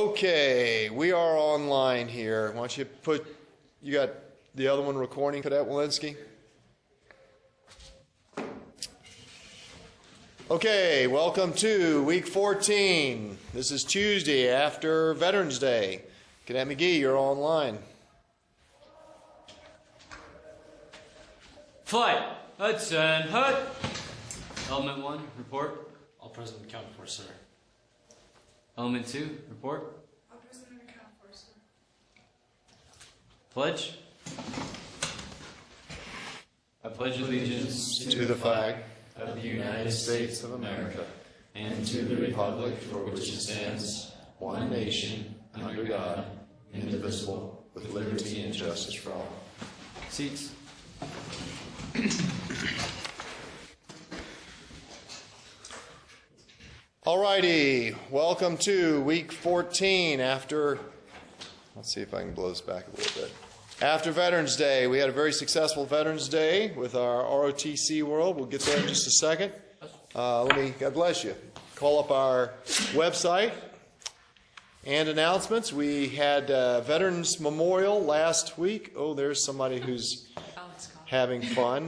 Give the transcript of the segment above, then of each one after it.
Okay, we are online here. Why don't you you got the other one recording, Cadet Walensky? Okay, welcome to week 14. This is Tuesday after Veterans Day. Cadet McGee, you're online. Flight, Hudson, Hut. Element 1, report. All present and accounted for, sir. Element 2, report. All present and accounted for, sir. Pledge. I pledge allegiance To the flag Of the United States of America, and to the republic for which it stands, one nation, under God, indivisible, with liberty and justice for all. Seats. Alrighty, welcome to week 14 after, let's see if I can blow this back a little bit. After Veterans Day, we had a very successful Veterans Day with our ROTC world. We'll get there in just a second. God bless you. Call up our website and announcements. We had Veterans Memorial last week. Oh, there's somebody who's having fun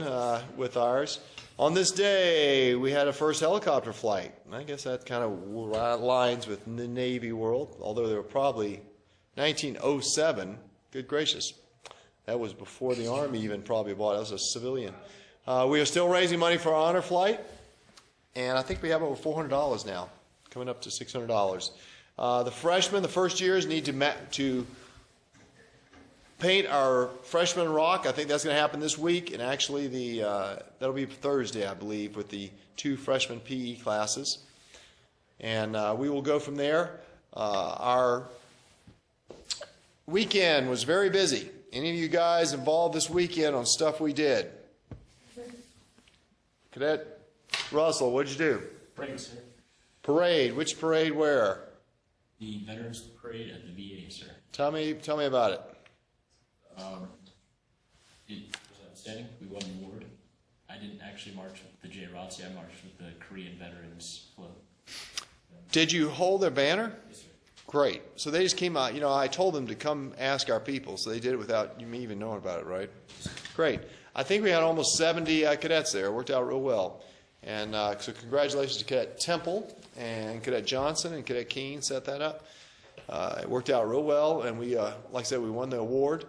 with ours. On this day, we had a first helicopter flight. I guess that kind of aligns with the Navy world, although they were probably 1907. Good gracious. That was before the Army even probably bought it. I was a civilian. We are still raising money for our honor flight, and I think we have over $400 now, coming up to $600. The freshmen, the first years, need to paint our freshman rock. I think that's going to happen this week, and actually that'll be Thursday, I believe, with the 2 freshman PE classes. And we will go from there. Our weekend was very busy. Any of you guys involved this weekend on stuff we did? Cadet Russell, what'd you do? Parade, sir. Parade. Which parade where? The Veterans Parade at the VA, sir. Tell me about it. It was outstanding. We won the award. I didn't actually march with the JROTC. I marched with the Korean Veterans Float. Did you hold their banner? Yes, sir. Great. So they just came out. You know, I told them to come ask our people, so they did it without me even knowing about it, right? Great. I think we had almost 70 cadets there. It worked out real well. And so congratulations to Cadet Temple and Cadet Johnson and Cadet Keene set that up. It worked out real well, and we, like I said, we won the award.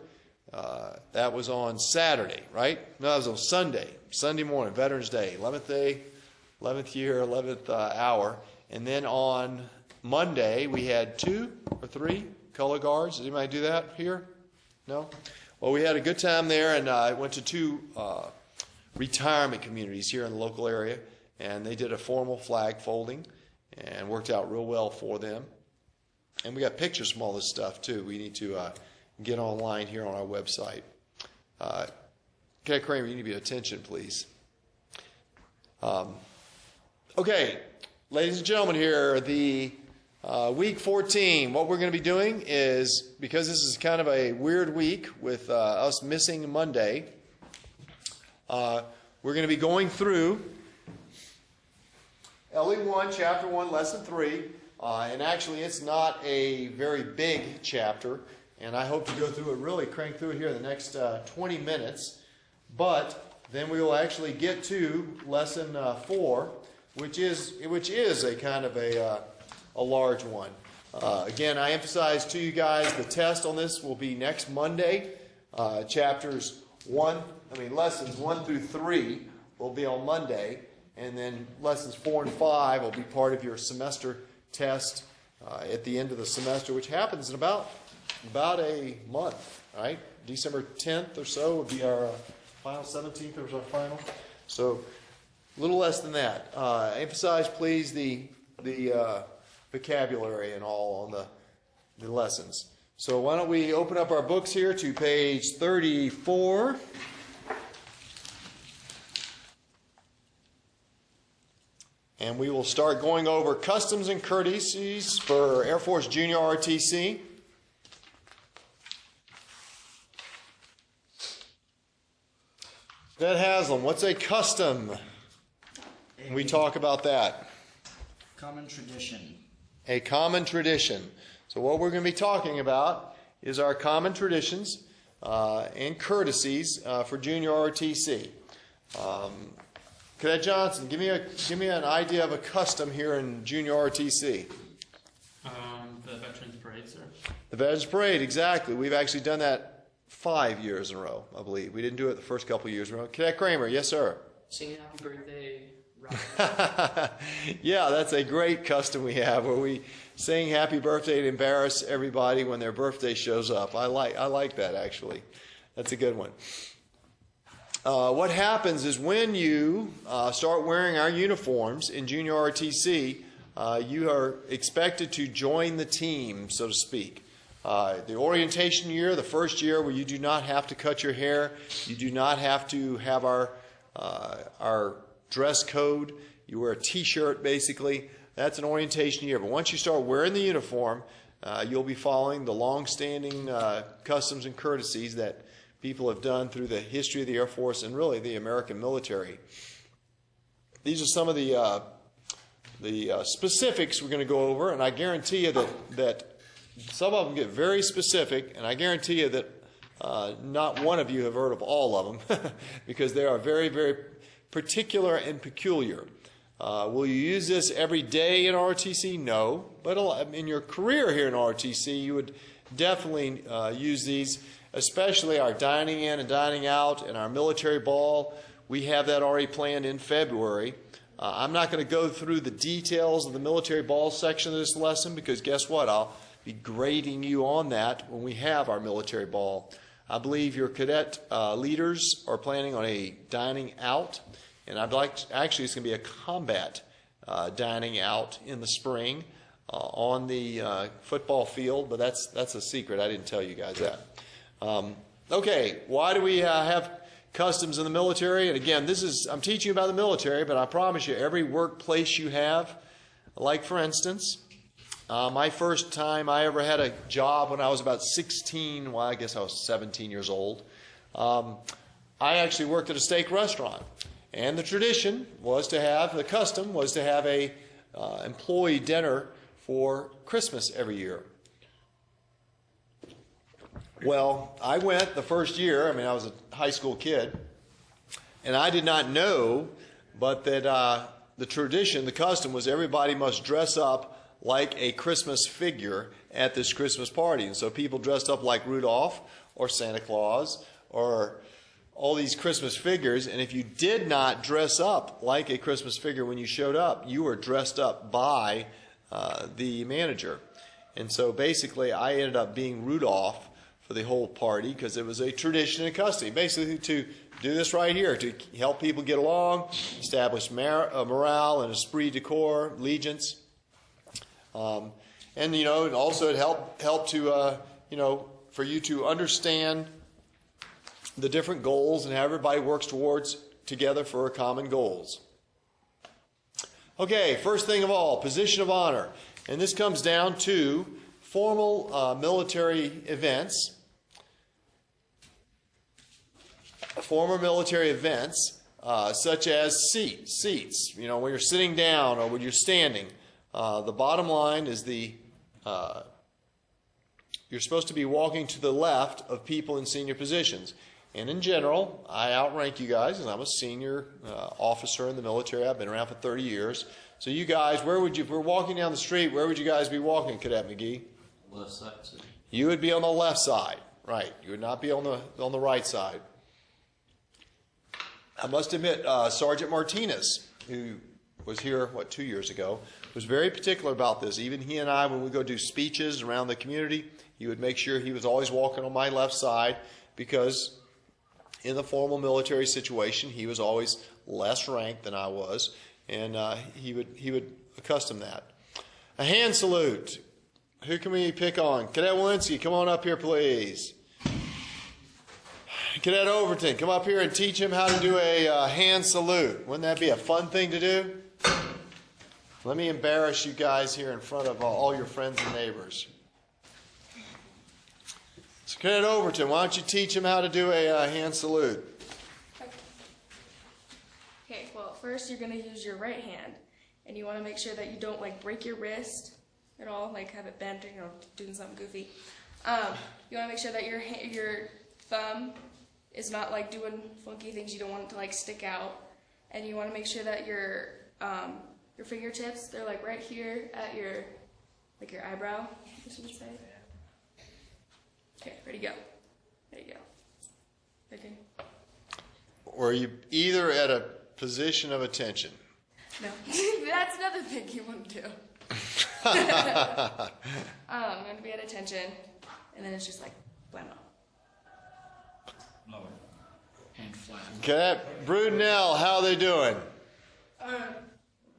That was on Saturday, right? No, that was on Sunday morning, Veterans Day, 11th year, 11th hour. And then on Monday, we had 2 or 3 color guards. Did anybody do that here? No? Well, we had a good time there, and I went to 2 retirement communities here in the local area, and they did a formal flag folding, and worked out real well for them. And we got pictures from all this stuff, too. We need to get online here on our website. Cadet Kramer, you need to be attention, please. Okay, ladies and gentlemen, here, the week 14, what we're going to be doing is, because this is kind of a weird week with us missing Monday, we're going to be going through LE1, Chapter 1, Lesson 3, and actually it's not a very big chapter, and I hope to go through it, really crank through it here in the next 20 minutes, but then we will actually get to Lesson 4, which is a kind of a large one. Again, I emphasize to you guys the test on this will be next Monday. Lessons 1 through 3 will be on Monday, and then lessons 4 and 5 will be part of your semester test at the end of the semester, which happens in about a month, right? December 10th or so would be our final, 17th was our final. So a little less than that. Emphasize, please, the vocabulary and all on the lessons. So why don't we open up our books here to page 34. And we will start going over customs and courtesies for Air Force Junior ROTC. Cadet Haslam, what's a custom? We talk about that. Common tradition. A common tradition. So what we're going to be talking about is our common traditions and courtesies for junior ROTC. Cadet Johnson, give me an idea of a custom here in junior ROTC. The Veterans Parade, sir. The Veterans Parade, exactly. We've actually done that 5 years in a row, I believe. We didn't do it the first couple of years in a row. Cadet Kramer, yes, sir. Singing happy birthday. Yeah, that's a great custom we have where we sing happy birthday and embarrass everybody when their birthday shows up. I like that, actually. That's a good one. What happens is when you start wearing our uniforms in junior ROTC, you are expected to join the team, so to speak. The orientation year, the first year where you do not have to cut your hair, you do not have to have our dress code, you wear a t-shirt basically, that's an orientation year. But once you start wearing the uniform, you'll be following the long-standing customs and courtesies that people have done through the history of the Air Force and really the American military. These are some of the specifics we're going to go over, and I guarantee you that some of them get very specific, and I guarantee you that not one of you have heard of all of them because they are very, very particular and peculiar. Will you use this every day in ROTC? No, but in your career here in ROTC, you would definitely use these, especially our dining in and dining out and our military ball. We have that already planned in February. I'm not going to go through the details of the military ball section of this lesson because guess what? I'll be grading you on that when we have our military ball. I believe your cadet leaders are planning on a dining out, and actually it's going to be a combat dining out in the spring on the football field, but that's a secret. I didn't tell you guys that. Okay, why do we have customs in the military? And again, I'm teaching you about the military, but I promise you every workplace you have, like for instance, my first time I ever had a job when I was about 16, well, I guess I was 17 years old. I actually worked at a steak restaurant. And the tradition was to have, the custom was to have a employee dinner for Christmas every year. Well, I went the first year, I was a high school kid, and I did not know, but that the tradition, the custom was everybody must dress up like a Christmas figure at this Christmas party. And so people dressed up like Rudolph or Santa Claus or all these Christmas figures. And if you did not dress up like a Christmas figure when you showed up, you were dressed up by the manager. And so basically I ended up being Rudolph for the whole party because it was a tradition and custom. Basically to do this right here, to help people get along, establish morale and esprit de corps, allegiance. And, also it helped to, for you to understand the different goals and how everybody works together for common goals. Okay, first thing of all, position of honor. And this comes down to formal military events. Former military events, such as seats, when you're sitting down or when you're standing. The bottom line is you're supposed to be walking to the left of people in senior positions. And in general, I outrank you guys, and I'm a senior officer in the military. I've been around for 30 years. So you guys, if we're walking down the street, where would you guys be walking, Cadet McGee? Left side, sir. You would be on the left side, right. You would not be on the right side. I must admit, Sergeant Martinez, who was here, 2 years ago, was very particular about this. Even he and I, when we go do speeches around the community, he would make sure he was always walking on my left side because in the formal military situation, he was always less ranked than I was, and he would accustom that. A hand salute. Who can we pick on? Cadet Walensky, come on up here, please. Cadet Overton, come up here and teach him how to do a hand salute. Wouldn't that be a fun thing to do? Let me embarrass you guys here in front of all your friends and neighbors. So Cadet Overton, why don't you teach him how to do a hand salute? Okay, well, first you're going to use your right hand, and you want to make sure that you don't break your wrist at all, like have it bent or doing something goofy. You want to make sure that your thumb is not like doing funky things. You don't want it to like stick out, and you want to make sure that your fingertips, they're like right here at your eyebrow. I should say. Okay, ready, go. Ready, go. Ready. Or are you either at a position of attention? No, that's another thing you want to do. I'm going to be at attention, and then it's just like, bueno. Lower. Hand flat. Cadet Brudnell, how are they doing?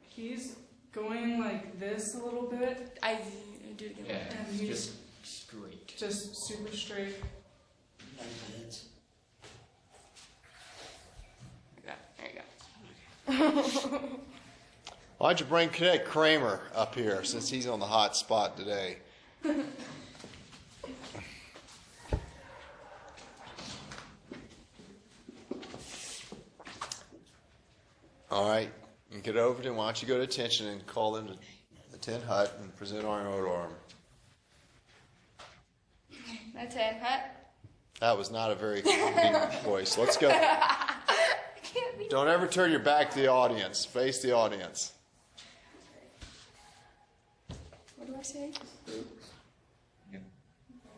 He's going like this a little bit, I do it again. Yeah, and he's just straight. just super straight. There you go. Why'd you bring Cadet Kramer up here since he's on the hot spot today? All right, you get over to him. Why don't you go to attention and call him to the tin hut and present arm over arm. My tin hut. That was not a very calming voice. Let's go. Don't ever turn your back to the audience. Face the audience. What do I say?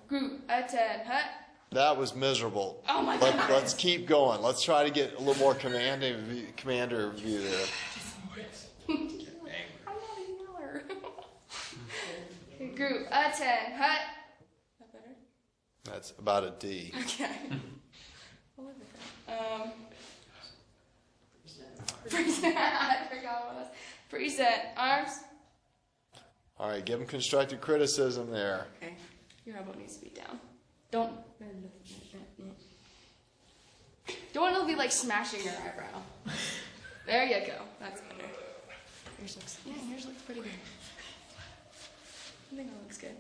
Group, attend, hut. That was miserable. Oh my God. Let's keep going. Let's try to get a little more commander view there. I'm not a yeller. Group, attend, hut. Is that better? That's about a D. Okay. I'll live with that. Present. I forgot what it was. Present. Arms. All right, give him constructive criticism there. Okay. Your elbow needs to be down. Don't want to be like smashing your eyebrow. There you go. That's better. Yours looks pretty good. I think that looks good.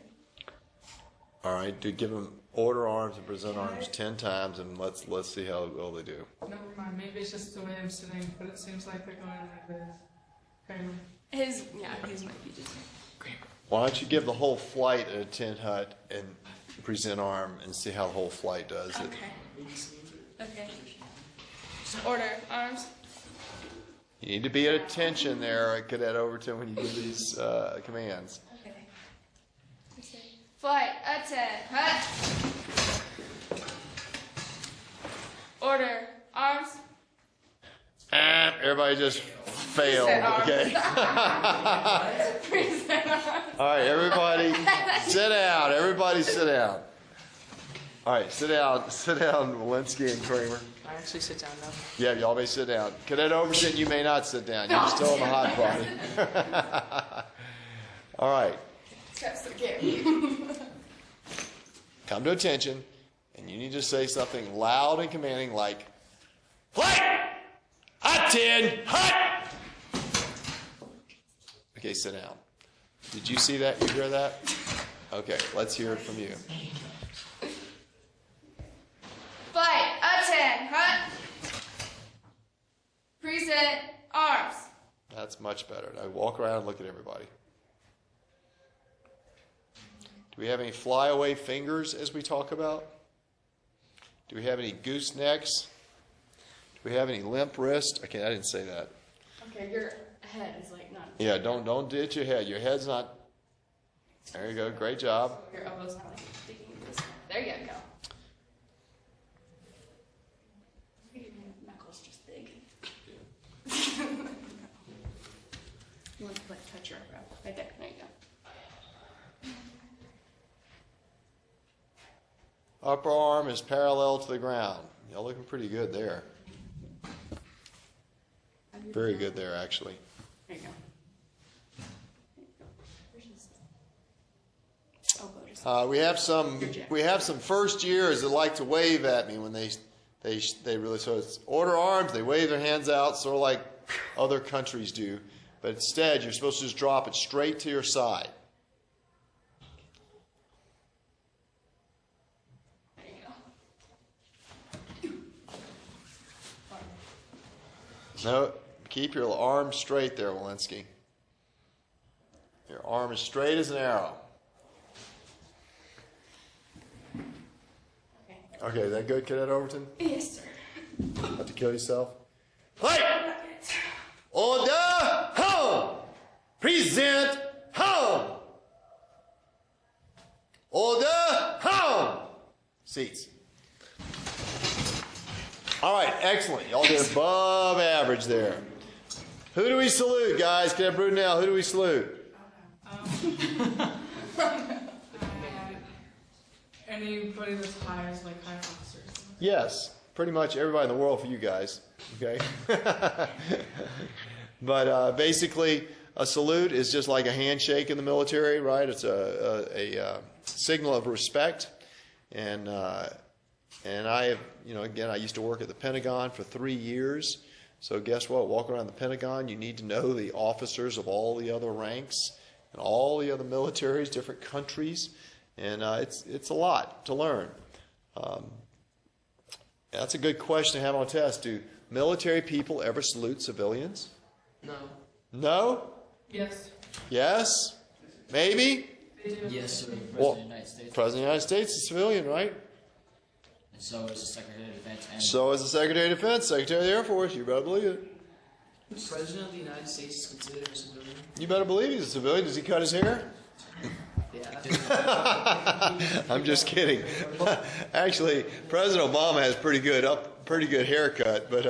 All right, give him order arms and present arms 10 times, and let's see how well they do. Never mind, maybe it's just the way I'm sitting, but it seems like they're going like this. Kramer. His might be just. Why don't you give the whole flight at a tin hut and present arm and see how the whole flight does it. Okay. Order arms. You need to be at attention there, Cadet Overton, when you give these commands. Okay. Flight, attend, hut. Order, arms. Everybody just failed, okay? All right, everybody sit down. Everybody sit down. All right, sit down, Walensky and Kramer. I actually sit down now. Yeah, y'all may sit down. Cadet Overton, you may not sit down. You're still in the hot party. All right. Come to attention, and you need to say something loud and commanding like, flight, attend, hut. Okay, sit down. Did you see that? You hear that? Okay, let's hear it from you. Flight, attend, hut. Present, arms. That's much better. Now walk around and look at everybody. Do we have any flyaway fingers as we talk about? Do we have any goosenecks? Do we have any limp wrist? Okay, I didn't say that. Okay, your head is like not. Yeah, don't ditch your head. Your head's not. There you go. Great job. Your elbow's not like sticking in this. There you go. Your knuckles just big. You want to like touch your eyebrow right there. There you go. Upper arm is parallel to the ground. Y'all looking pretty good there. Very good there, actually. There you go. We have some first years that like to wave at me when they really, so it's order arms, they wave their hands out sort of like other countries do, but instead you're supposed to just drop it straight to your side. No, keep your arms straight there, Walensky. Your arm is straight as an arrow. Okay, is that good, Cadet Overton? Yes, sir. About to kill yourself? Fight! Order! Home! Present! Home! Order! Home! Seats. All right, excellent. Y'all did above average there. Who do we salute, guys? Cadet Brudenell, who do we salute? Anybody that's high is like high officers. Yes, pretty much everybody in the world for you guys. Okay? But basically, a salute is just like a handshake in the military, right? It's a signal of respect. And I have, again, I used to work at the Pentagon for 3 years. So guess what? Walk around the Pentagon, you need to know the officers of all the other ranks and all the other militaries, different countries. And it's a lot to learn. That's a good question to have on a test. Do military people ever salute civilians? No. No? Yes. Yes? Maybe? They do. Yes, sir. President Well, of the United States. President of the United States is a civilian, right? And so is the Secretary of Defense. And So is the Secretary of Defense, Secretary of the Air Force. You better believe it. The President of the United States is considered a civilian. You better believe he's a civilian. Does he cut his hair? Yeah. I'm just kidding. Actually, President Obama has pretty good haircut, but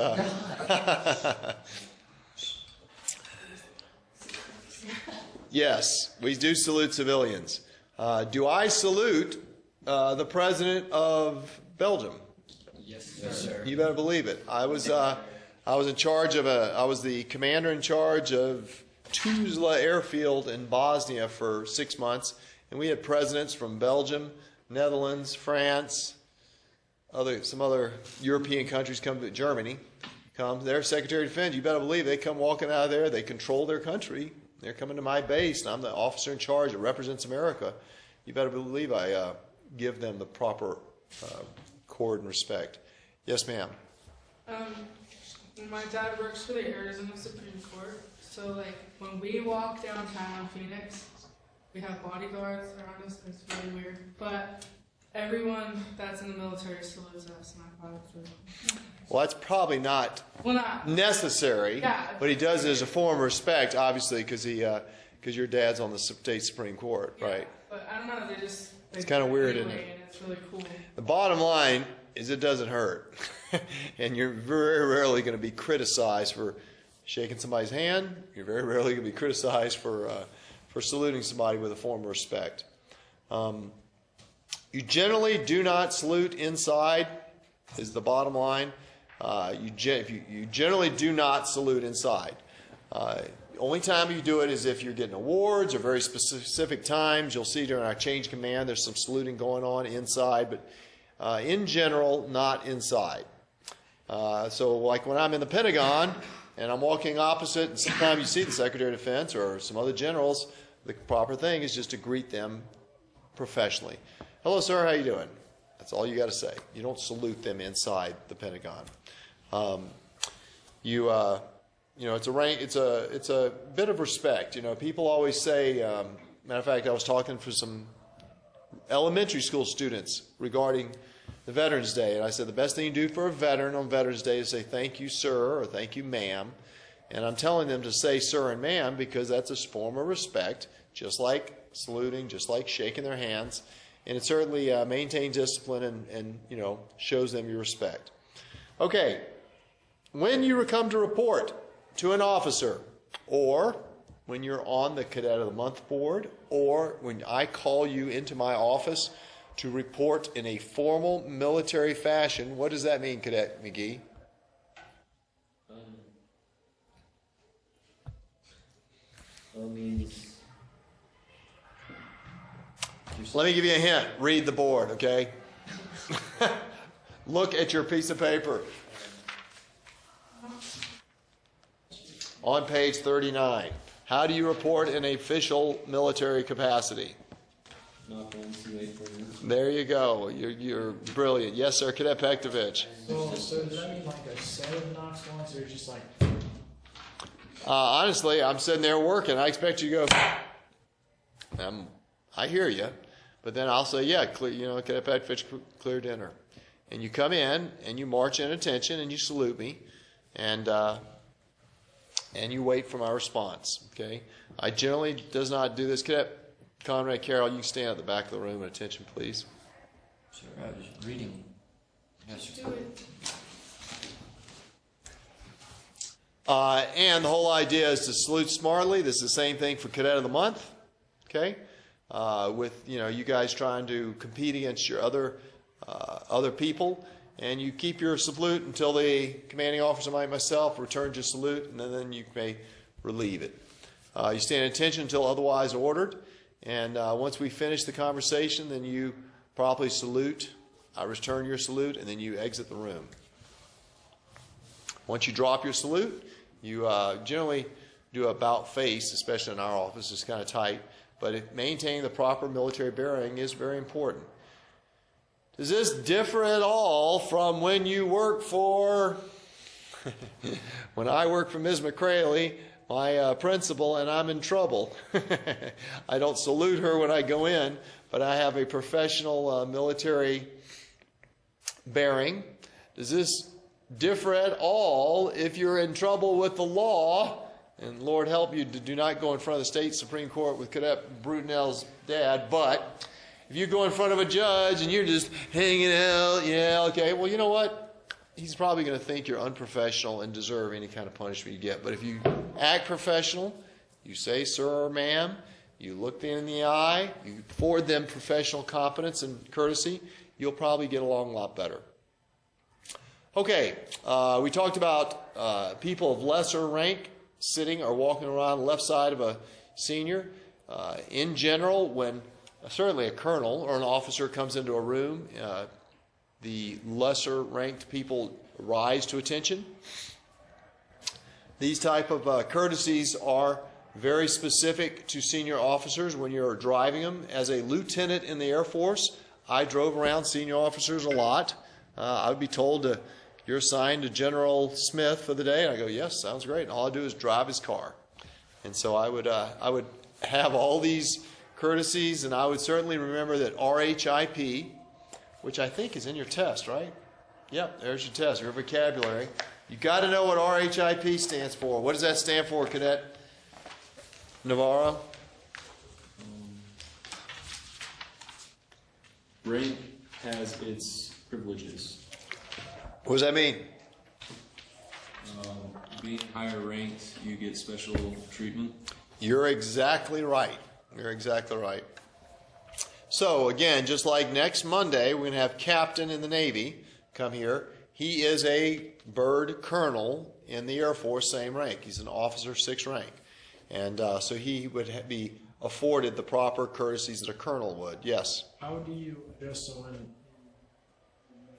yes, we do salute civilians. Do I salute the President of Belgium? yes, sir. You better believe it. I was in charge of I was the commander in charge of Tues airfield in Bosnia for 6 months, and we had presidents from Belgium, Netherlands, France, some other European countries come to Germany. Their Secretary of Defense, you better believe they come walking out of there. They control their country. They're coming to my base, and I'm the officer in charge that represents America. You better believe I give them the proper accord and respect. Yes, ma'am. My dad works for the Arizona Supreme Court, so like when we walk downtown Phoenix, we have bodyguards around us. It's really weird, but everyone that's in the military salutes us, and I thought it was really cool. Well, that's probably not necessary, Yeah. but he does it as a form of respect, obviously, because your dad's on the state Supreme Court, Yeah, right? but I don't know, It's kinda weird, isn't it? And it's really cool. The bottom line is it doesn't hurt, and you're very rarely going to be criticized for shaking somebody's hand. You're very rarely going to be criticized for saluting somebody with a form of respect. You generally do not salute inside, is the bottom line. You generally do not salute inside. The only time you do it is if you're getting awards or very specific times. You'll see during our change command there's some saluting going on inside, but in general, not inside. So like when I'm in the Pentagon and I'm walking opposite, and sometimes you see the Secretary of Defense or some other generals, the proper thing is just to greet them professionally. Hello, sir, how you doing? That's all you got to say. You don't salute them inside the Pentagon. It's a rank. It's a bit of respect. People always say. Matter of fact, I was talking to some elementary school students regarding the Veterans Day, and I said the best thing you do for a veteran on Veterans Day is say thank you, sir, or thank you, ma'am. And I'm telling them to say sir and ma'am because that's a form of respect, just like saluting, just like shaking their hands. And it certainly maintains discipline and shows them your respect. Okay, when you come to report to an officer, or when you're on the Cadet of the Month board, or when I call you into my office to report in a formal military fashion, what does that mean, Cadet McGee? Let me give you a hint. Read the board, okay? Look at your piece of paper. On page 39. How do you report in a official military capacity? There you go. You're brilliant. Yes, sir, Cadet Pektovich. So does that mean like a set of knocks once, or just like? Honestly, I'm sitting there working. I expect you to go I hear you. But then I'll say, yeah, Cadet Patrick Fitch, clear dinner. And you come in and you march in attention and you salute me, and you wait for my response. Okay. I generally does not do this. Cadet Conrad Carroll, you can stand at the back of the room. Attention, please. Sir, I was reading. Yes, sir. Do it. And the whole idea is to salute smartly. This is the same thing for Cadet of the Month. Okay. With you guys trying to compete against your other people, and you keep your salute until the commanding officer, myself, returns your salute, and then you may relieve it. You stand at attention until otherwise ordered, and once we finish the conversation, then you properly salute. I return your salute, and then you exit the room. Once you drop your salute, you generally do a about face, especially in our office. It's kind of tight. But maintaining the proper military bearing is very important. Does this differ at all from when you work for, when I work for Ms. McCraley, my principal, and I'm in trouble? I don't salute her when I go in, but I have a professional military bearing. Does this differ at all if you're in trouble with the law? And Lord help you to do not go in front of the state Supreme Court with Cadet Brutinel's dad. But if you go in front of a judge and you're just hanging out, yeah, okay, well, you know what? He's probably going to think you're unprofessional and deserve any kind of punishment you get. But if you act professional, you say, sir or ma'am, you look them in the eye, you afford them professional competence and courtesy, you'll probably get along a lot better. Okay, we talked about people of lesser rank sitting or walking around the left side of a senior. In general, when certainly a colonel or an officer comes into a room, the lesser ranked people rise to attention. These type of courtesies are very specific to senior officers when you're driving them. As a lieutenant in the Air Force, I drove around senior officers a lot. I would be told you're assigned to General Smith for the day. And I go, yes, sounds great. And all I do is drive his car. And so I would have all these courtesies, and I would certainly remember that RHIP, which I think is in your test, right? Yep, there's your test, your vocabulary. You got to know what RHIP stands for. What does that stand for, Cadet Navarro? Rank has its privileges. What does that mean? Being higher ranked, you get special treatment. You're exactly right. You're exactly right. So, again, just like next Monday, we're going to have Captain in the Navy come here. He is a bird colonel in the Air Force, same rank. He's an officer, 6th rank. And so he would be afforded the proper courtesies that a colonel would. Yes? How do you address someone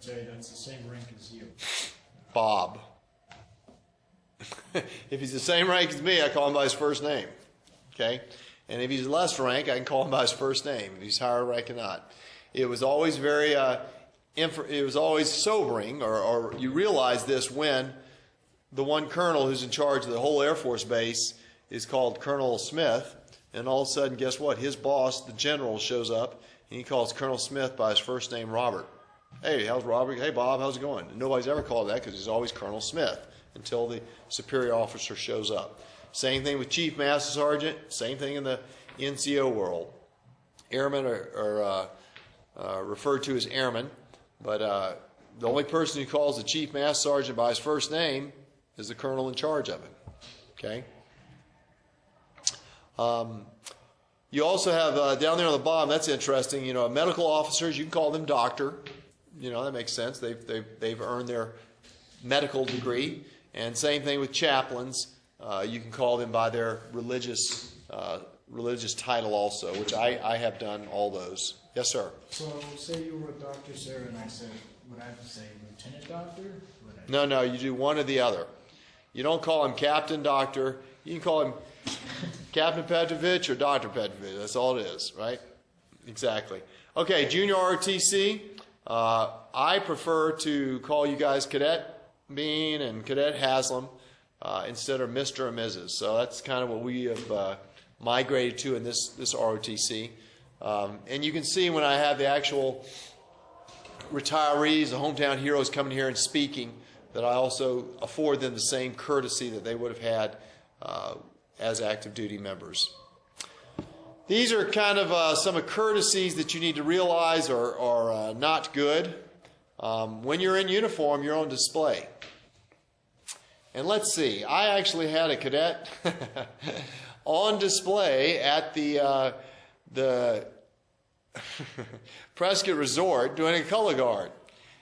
say that's the same rank as you? Bob. If he's the same rank as me, I call him by his first name. Okay? And if he's less rank, I can call him by his first name. If he's higher rank or not. It was always very, it was always sobering, or you realize this when the one colonel who's in charge of the whole Air Force base is called Colonel Smith, and all of a sudden, guess what? His boss, the general, shows up, and he calls Colonel Smith by his first name, Robert. Hey, how's Robert? Hey, Bob, how's it going? And nobody's ever called that because he's always Colonel Smith until the superior officer shows up. Same thing with Chief Master Sergeant. Same thing in the NCO world. Airmen are referred to as airmen, but the only person who calls the Chief Master Sergeant by his first name is the colonel in charge of it. Okay? You also have down there on the bottom, that's interesting, medical officers, you can call them doctor. That makes sense. They've earned their medical degree. And same thing with chaplains. You can call them by their religious title also, which I have done all those. Yes, sir. So say you were a doctor, sir, and I said, would I have to say lieutenant doctor? No, you do one or the other. You don't call him Captain Doctor. You can call him Captain Petrovich or Dr. Petrovich. That's all it is, right? Exactly. Okay, Junior ROTC. I prefer to call you guys Cadet Bean and Cadet Haslam instead of Mr. or Mrs. So that's kind of what we have migrated to in this ROTC. And you can see when I have the actual retirees, the hometown heroes coming here and speaking, that I also afford them the same courtesy that they would have had as active duty members. These are kind of some of the courtesies that you need to realize are not good. When you're in uniform, you're on display. And let's see, I actually had a cadet on display at the Prescott Resort doing a color guard.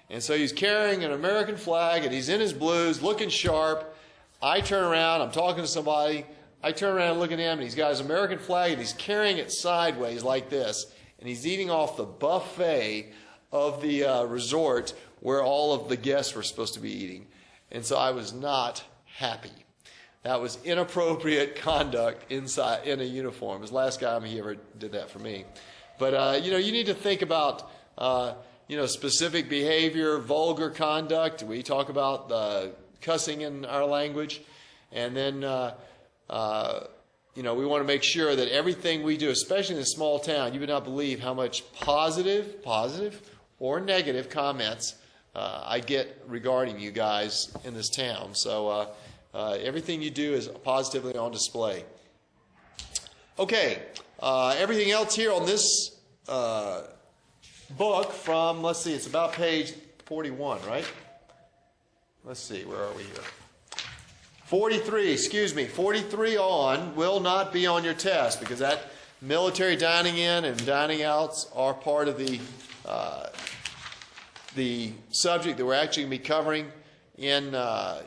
And so he's carrying an American flag and he's in his blues, looking sharp. I turn around, I'm talking to somebody. I turn around and look at him, and he's got his American flag and he's carrying it sideways like this. And he's eating off the buffet of the resort where all of the guests were supposed to be eating. And so I was not happy. That was inappropriate conduct inside in a uniform. It was the last time he ever did that for me. But, you need to think about, specific behavior, vulgar conduct. We talk about cussing in our language. And then, we want to make sure that everything we do, especially in a small town, you would not believe how much positive or negative comments I get regarding you guys in this town. So everything you do is positively on display. Okay, everything else here on this book from, let's see, it's about page 41, right? Let's see, where are we here? 43 on will not be on your test because that military dining in and dining outs are part of the subject that we're actually going to be covering in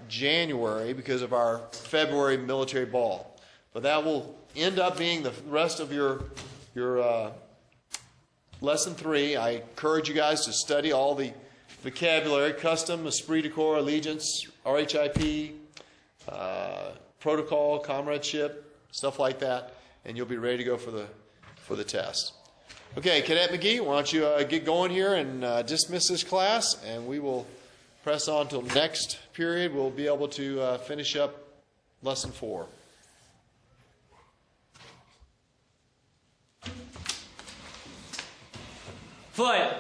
January because of our February military ball. But that will end up being the rest of your lesson 3. I encourage you guys to study all the vocabulary: custom, esprit de corps, allegiance, RHIP, protocol, comradeship, stuff like that, and you'll be ready to go for the test. Okay, Cadet McGee, why don't you get going here and dismiss this class, and we will press on till next period. We'll be able to finish up lesson 4. Foot.